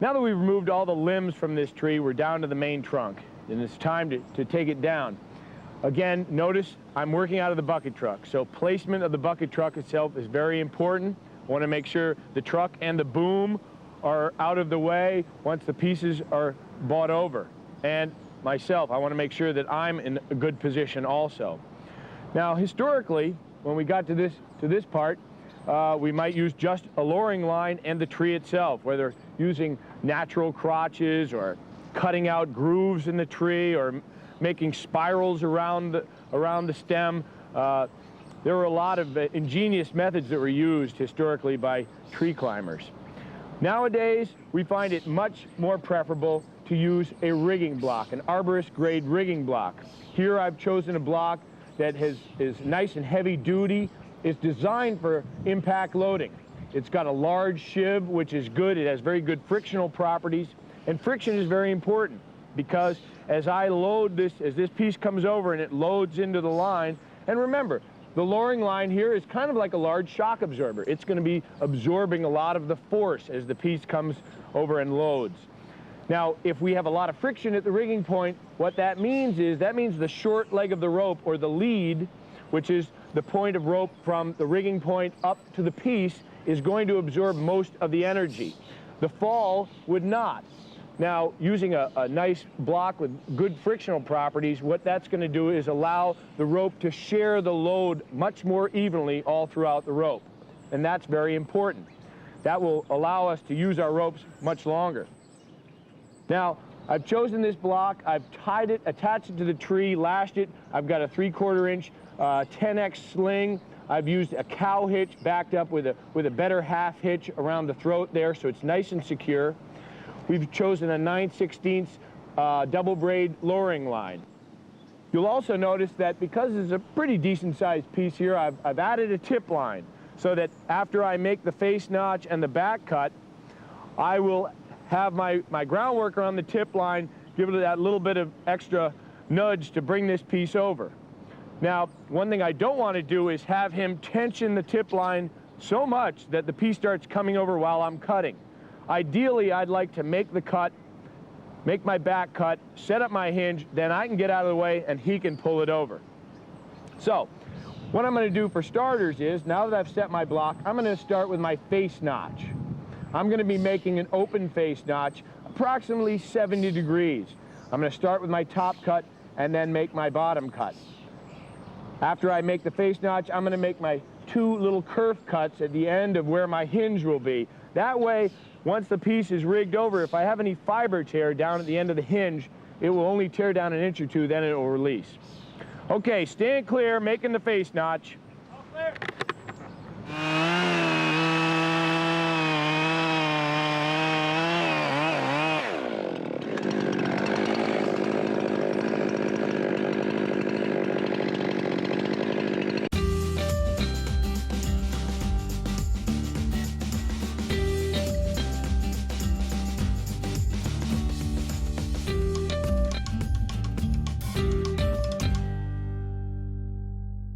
Now that we've removed all the limbs from this tree, we're down to the main trunk, and it's time to take it down. Again, notice I'm working out of the bucket truck, so placement of the bucket truck itself is very important. I want to make sure the truck and the boom are out of the way once the pieces are brought over. And myself, I want to make sure that I'm in a good position also. Now, historically, when we got to this part, we might use just a lowering line and the tree itself, whether using natural crotches or cutting out grooves in the tree or making spirals around the stem. There were a lot of ingenious methods that were used historically by tree climbers. Nowadays, we find it much more preferable to use a rigging block, an arborist grade rigging block. Here I've chosen a block that is nice and heavy duty. It's designed for impact loading. It's got a large sheave, which is good. It has very good frictional properties. And friction is very important because as I load this, as this piece comes over and it loads into the line, and remember, the lowering line here is kind of like a large shock absorber. It's going to be absorbing a lot of the force as the piece comes over and loads. Now, if we have a lot of friction at the rigging point, what that means is the short leg of the rope, or the lead, which is the point of rope from the rigging point up to the piece, is going to absorb most of the energy. The fall would not. Now, using a nice block with good frictional properties, what that's going to do is allow the rope to share the load much more evenly all throughout the rope. And that's very important. That will allow us to use our ropes much longer. Now, I've chosen this block, I've tied it, attached it to the tree, lashed it. I've got a 3/4 inch 10X sling. I've used a cow hitch backed up with a better half hitch around the throat there, so it's nice and secure. We've chosen a 9/16 double braid lowering line. You'll also notice that because it's a pretty decent sized piece here, I've added a tip line so that after I make the face notch and the back cut, I will have my ground worker on the tip line give it that little bit of extra nudge to bring this piece over. Now, one thing I don't want to do is have him tension the tip line so much that the piece starts coming over while I'm cutting. Ideally, I'd like to make the cut, make my back cut, set up my hinge, then I can get out of the way and he can pull it over. So, what I'm going to do for starters is, now that I've set my block, I'm going to start with my face notch. I'm going to be making an open face notch, approximately 70 degrees. I'm going to start with my top cut and then make my bottom cut. After I make the face notch, I'm going to make my 2 little kerf cuts at the end of where my hinge will be. That way, once the piece is rigged over, if I have any fiber tear down at the end of the hinge, it will only tear down an inch or 2, then it will release. Okay, stand clear, making the face notch. All clear.